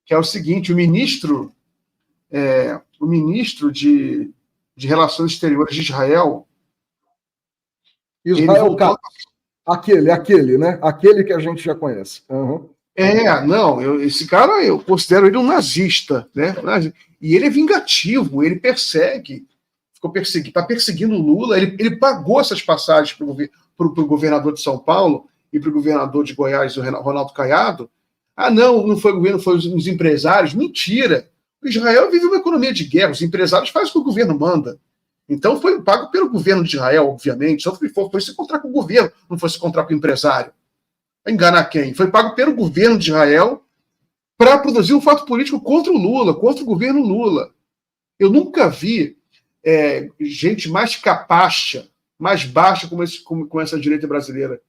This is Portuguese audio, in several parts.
que é o seguinte: o ministro de Relações Exteriores de Israel, Israel voltou... Aquele, né? Aquele que a gente já conhece. Uhum. Esse cara, eu considero ele um nazista, né? E ele é vingativo, ele está perseguindo o Lula, ele pagou essas passagens para o governador de São Paulo e para o governador de Goiás, o Ronaldo Caiado. Não foi o governo, foi os empresários. Mentira! O Israel vive uma economia de guerra, os empresários fazem o que o governo manda. Então foi pago pelo governo de Israel, obviamente, só que foi se encontrar com o governo, não foi se encontrar com o empresário. Vai enganar quem? Foi pago pelo governo de Israel para produzir um fato político contra o Lula, contra o governo Lula. Eu nunca vi gente mais capacha, mais baixa como essa direita brasileira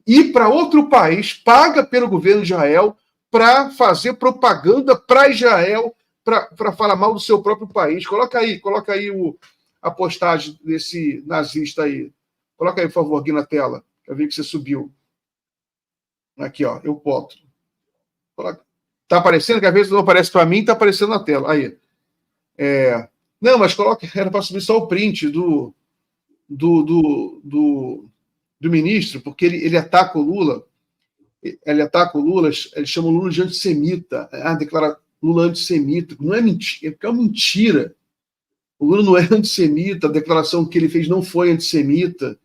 ir para outro país, paga pelo governo de Israel, para fazer propaganda para Israel, para falar mal do seu próprio país. Coloca aí a postagem desse nazista aí. Coloca aí, por favor, aqui na tela. Eu vi que você subiu. Aqui, ó, eu boto. Tá aparecendo? Que às vezes não aparece para mim, tá aparecendo na tela. Aí. Não, mas coloca, era para subir só o print do ministro, porque ele ataca o Lula. Ele chama o Lula de antissemita. Declara Lula antissemita. Não é mentira, é uma mentira. O Lula não é antissemita, a declaração que ele fez não foi antissemita.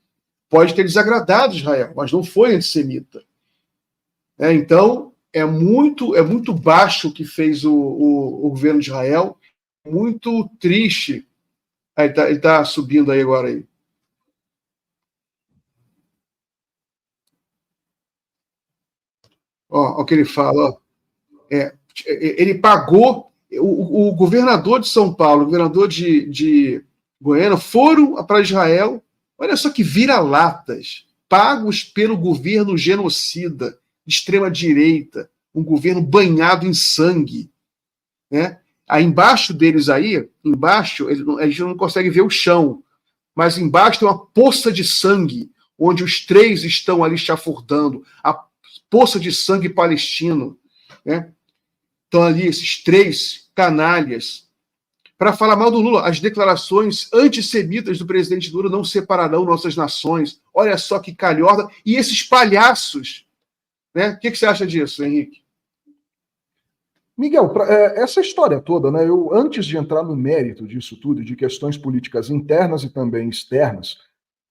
Pode ter desagradado Israel, mas não foi antissemita. Então, é muito baixo o que fez o governo de Israel, muito triste. Ele tá subindo aí agora. Aí. Ó, o que ele fala. Ó. Ele pagou... O governador de São Paulo, o governador de Goiânia foram para Israel, olha só que vira-latas, pagos pelo governo genocida, de extrema-direita, um governo banhado em sangue. Né? Aí embaixo deles a gente não consegue ver o chão, mas embaixo tem uma poça de sangue, onde os três estão ali chafurdando, a poça de sangue palestino. Né? Estão ali esses três canalhas para falar mal do Lula. As declarações antissemitas do presidente Lula não separarão nossas nações. Olha só que calhorda. E esses palhaços, né? O que você acha disso, Henrique? Miguel, essa história toda, né? Antes de entrar no mérito disso tudo, de questões políticas internas e também externas,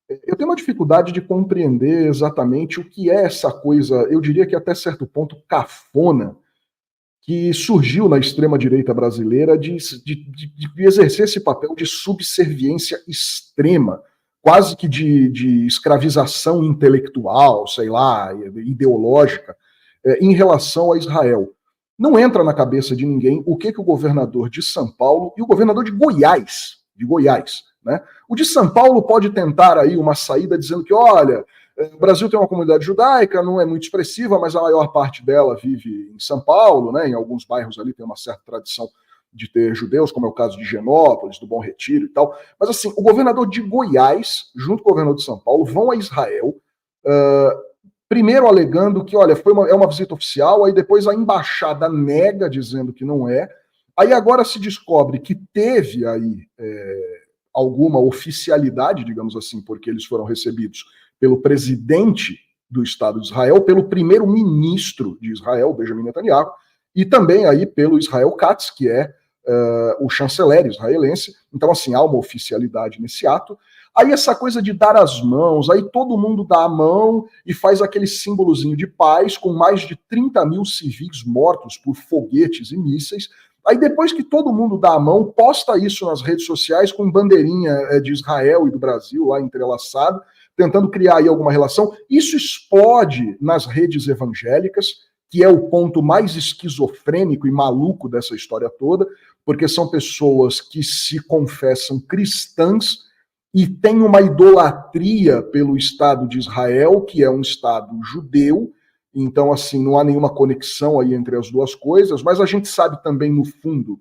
eu tenho uma dificuldade de compreender exatamente o que é essa coisa, eu diria que até certo ponto cafona, que surgiu na extrema-direita brasileira de exercer esse papel de subserviência extrema, quase que de escravização intelectual, sei lá, ideológica, em relação a Israel. Não entra na cabeça de ninguém o que o governador de São Paulo e o governador de Goiás, né? O de São Paulo pode tentar aí uma saída dizendo que, olha, o Brasil tem uma comunidade judaica, não é muito expressiva, mas a maior parte dela vive em São Paulo, né? Em alguns bairros ali tem uma certa tradição de ter judeus, como é o caso de Genópolis, do Bom Retiro e tal. Mas assim, o governador de Goiás, junto com o governador de São Paulo, vão a Israel, primeiro alegando que, olha, é uma visita oficial, aí depois a embaixada nega, dizendo que não é. Aí agora se descobre que teve aí alguma oficialidade, digamos assim, porque eles foram recebidos pelo presidente do Estado de Israel, pelo primeiro-ministro de Israel, Benjamin Netanyahu, e também aí pelo Israel Katz, que é o chanceler israelense. Então, assim, há uma oficialidade nesse ato. Aí essa coisa de dar as mãos, aí todo mundo dá a mão e faz aquele símbolozinho de paz com mais de 30 mil civis mortos por foguetes e mísseis. Aí depois que todo mundo dá a mão, posta isso nas redes sociais com bandeirinha de Israel e do Brasil lá entrelaçado, tentando criar aí alguma relação. Isso explode nas redes evangélicas, que é o ponto mais esquizofrênico e maluco dessa história toda, porque são pessoas que se confessam cristãs e têm uma idolatria pelo Estado de Israel, que é um Estado judeu. Então, assim, não há nenhuma conexão aí entre as duas coisas, mas a gente sabe também, no fundo,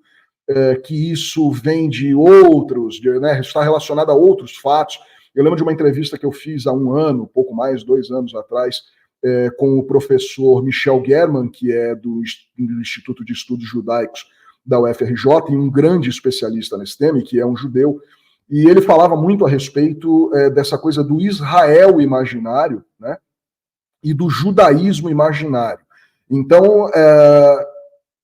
que isso vem de outros, né, está relacionado a outros fatos. Eu lembro de uma entrevista que eu fiz há um ano, pouco mais, 2 anos atrás, com o professor Michel German, que é do Instituto de Estudos Judaicos da UFRJ, e um grande especialista nesse tema, que é um judeu, e ele falava muito a respeito dessa coisa do Israel imaginário, né, e do judaísmo imaginário. Então,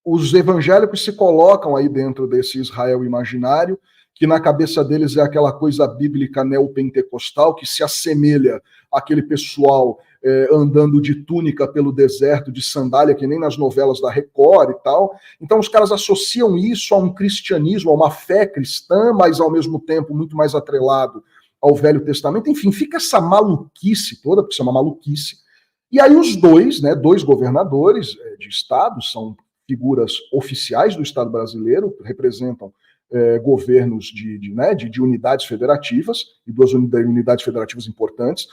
os evangélicos se colocam aí dentro desse Israel imaginário, que na cabeça deles é aquela coisa bíblica neopentecostal, que se assemelha àquele pessoal andando de túnica pelo deserto, de sandália, que nem nas novelas da Record e tal. Então os caras associam isso a um cristianismo, a uma fé cristã, mas ao mesmo tempo muito mais atrelado ao Velho Testamento. Enfim, fica essa maluquice toda, porque isso é uma maluquice. E aí os dois, né, dois governadores de estado, são figuras oficiais do Estado brasileiro, representam governos de unidades federativas, e duas unidades federativas importantes,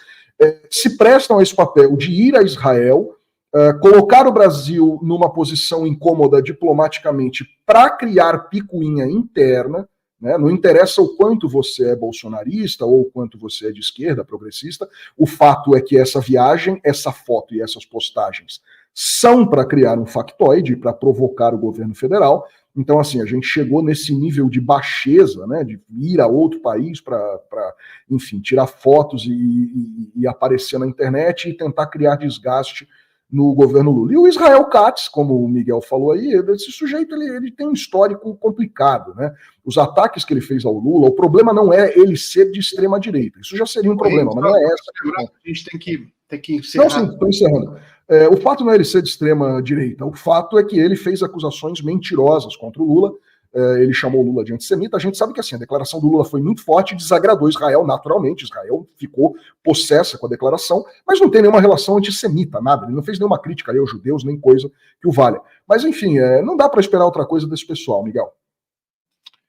se prestam a esse papel de ir a Israel, colocar o Brasil numa posição incômoda diplomaticamente para criar picuinha interna, né? Não interessa o quanto você é bolsonarista ou o quanto você é de esquerda, progressista, o fato é que essa viagem, essa foto e essas postagens são para criar um factoide, para provocar o governo federal. Então, assim, a gente chegou nesse nível de baixeza, né, de ir a outro país para enfim, tirar fotos e aparecer na internet e tentar criar desgaste no governo Lula. E o Israel Katz, como o Miguel falou aí, esse sujeito ele tem um histórico complicado, né? Os ataques que ele fez ao Lula, o problema não é ele ser de extrema direita. Isso já seria um problema, mas não é essa. A gente tem que encerrar. Não, sim, estou encerrando. O fato não é ele ser de extrema direita, o fato é que ele fez acusações mentirosas contra o Lula, ele chamou o Lula de antissemita. A gente sabe que assim, a declaração do Lula foi muito forte e desagradou Israel naturalmente. Israel ficou possessa com a declaração, mas não tem nenhuma relação antissemita, nada. Ele não fez nenhuma crítica aos judeus, nem coisa que o valha. Mas enfim, não dá para esperar outra coisa desse pessoal, Miguel.